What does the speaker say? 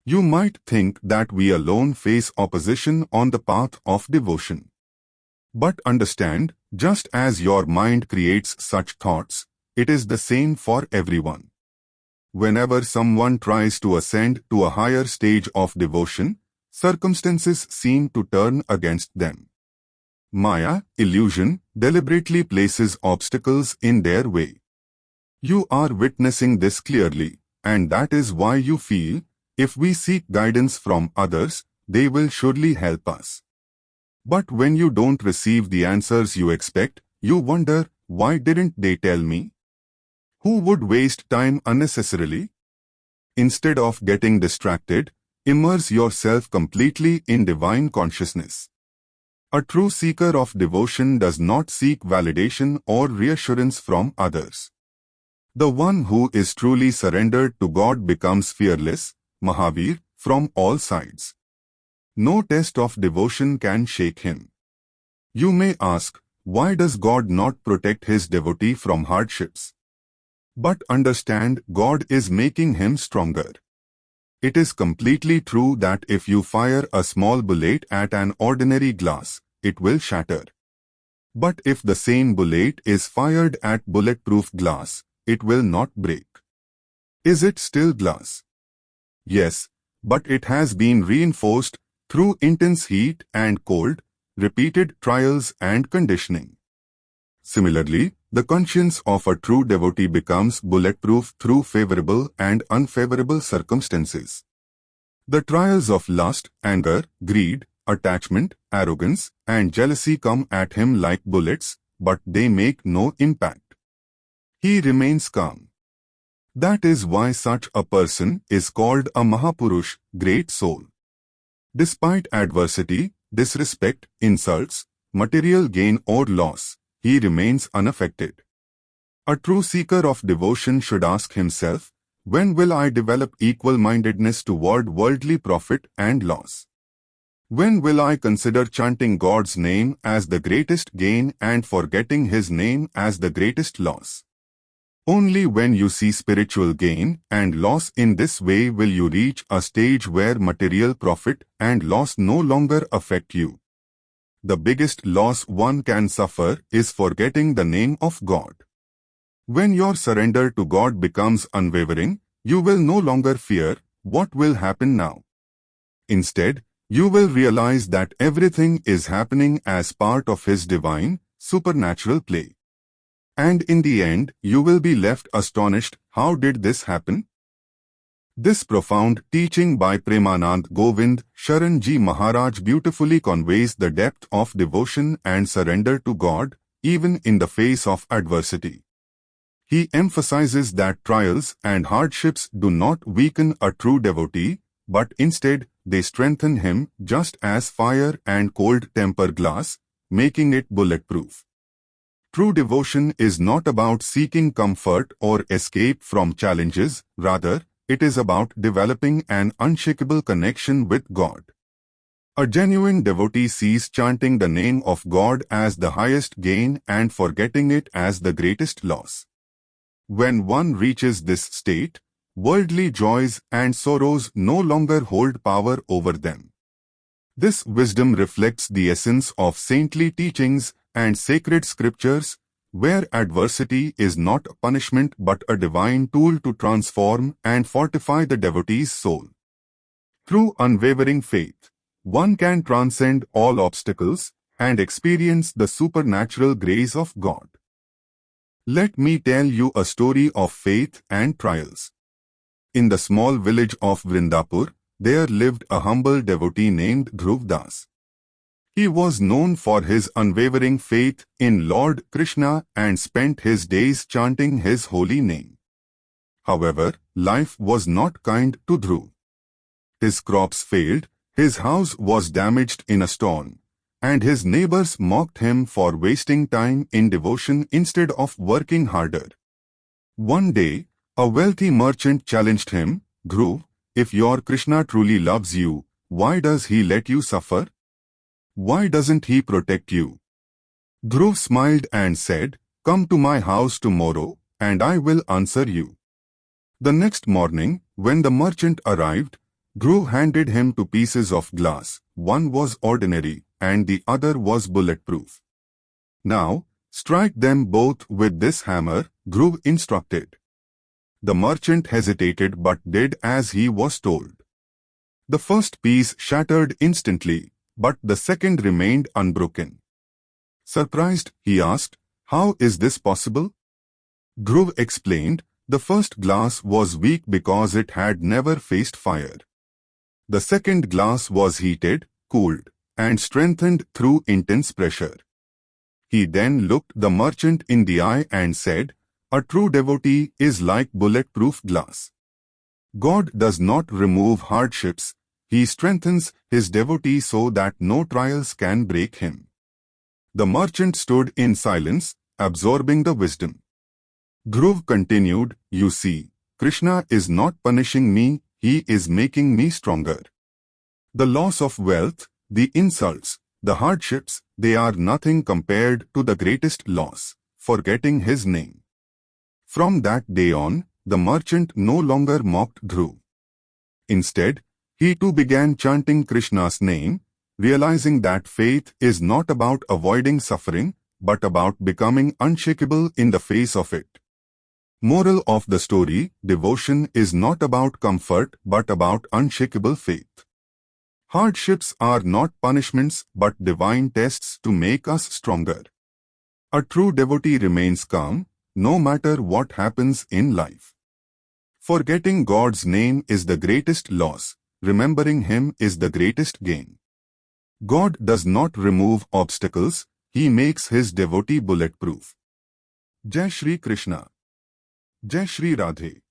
You might think that we alone face opposition on the path of devotion. But understand, just as your mind creates such thoughts, it is the same for everyone. Whenever someone tries to ascend to a higher stage of devotion, circumstances seem to turn against them. Maya, illusion, deliberately places obstacles in their way. You are witnessing this clearly, and that is why you feel, if we seek guidance from others, they will surely help us. But when you don't receive the answers you expect, you wonder, why didn't they tell me? Who would waste time unnecessarily? Instead of getting distracted, immerse yourself completely in divine consciousness. A true seeker of devotion does not seek validation or reassurance from others. The one who is truly surrendered to God becomes fearless, Mahavir, from all sides. No test of devotion can shake him. You may ask, why does God not protect his devotee from hardships? But understand, God is making him stronger. It is completely true that if you fire a small bullet at an ordinary glass, it will shatter. But if the same bullet is fired at bulletproof glass, it will not break. Is it still glass? Yes, but it has been reinforced through intense heat and cold, repeated trials and conditioning. Similarly, the conscience of a true devotee becomes bulletproof through favorable and unfavorable circumstances. The trials of lust, anger, greed, attachment, arrogance, and jealousy come at him like bullets, but they make no impact. He remains calm. That is why such a person is called a Mahapurush, great soul. Despite adversity, disrespect, insults, material gain or loss, he remains unaffected. A true seeker of devotion should ask himself, when will I develop equal-mindedness toward worldly profit and loss? When will I consider chanting God's name as the greatest gain and forgetting His name as the greatest loss? Only when you see spiritual gain and loss in this way will you reach a stage where material profit and loss no longer affect you. The biggest loss one can suffer is forgetting the name of God. When your surrender to God becomes unwavering, you will no longer fear what will happen now. Instead, you will realize that everything is happening as part of His divine, supernatural play. And in the end, you will be left astonished, how did this happen? This profound teaching by Premanand Govind Ji Maharaj beautifully conveys the depth of devotion and surrender to God, even in the face of adversity. He emphasizes that trials and hardships do not weaken a true devotee, but instead, they strengthen him just as fire and cold temper glass, making it bulletproof. True devotion is not about seeking comfort or escape from challenges, rather, it is about developing an unshakable connection with God. A genuine devotee sees chanting the name of God as the highest gain and forgetting it as the greatest loss. When one reaches this state, worldly joys and sorrows no longer hold power over them. This wisdom reflects the essence of saintly teachings and sacred scriptures, where adversity is not a punishment but a divine tool to transform and fortify the devotee's soul. Through unwavering faith, one can transcend all obstacles and experience the supernatural grace of God. Let me tell you a story of faith and trials. In the small village of Vrindapur, there lived a humble devotee named Dhruv Das. He was known for his unwavering faith in Lord Krishna and spent his days chanting his holy name. However, life was not kind to Dhruv. His crops failed, his house was damaged in a storm, and his neighbors mocked him for wasting time in devotion instead of working harder. One day, a wealthy merchant challenged him, "Dhruv, if your Krishna truly loves you, why does he let you suffer? Why doesn't he protect you?" Dhruv smiled and said, "Come to my house tomorrow, and I will answer you." The next morning, when the merchant arrived, Dhruv handed him two pieces of glass. One was ordinary and the other was bulletproof. Now, strike them both with this hammer, Dhruv instructed. The merchant hesitated but did as he was told. The first piece shattered instantly, but the second remained unbroken. Surprised, he asked, "How is this possible?" Dhruv explained, "The first glass was weak because it had never faced fire. The second glass was heated, cooled, and strengthened through intense pressure." He then looked the merchant in the eye and said, "A true devotee is like bulletproof glass. God does not remove hardships, He strengthens His devotee so that no trials can break him." The merchant stood in silence, absorbing the wisdom. Dhruv continued, "You see, Krishna is not punishing me, He is making me stronger. The loss of wealth, the insults, the hardships, they are nothing compared to the greatest loss, forgetting His name." From that day on, the merchant no longer mocked Dhruv. Instead, he too began chanting Krishna's name, realizing that faith is not about avoiding suffering, but about becoming unshakable in the face of it. Moral of the story: devotion is not about comfort but about unshakable faith. Hardships are not punishments but divine tests to make us stronger. A true devotee remains calm, no matter what happens in life. Forgetting God's name is the greatest loss, remembering Him is the greatest gain. God does not remove obstacles, He makes His devotee bulletproof. Jai Shri Krishna. Jai Shri Radhe.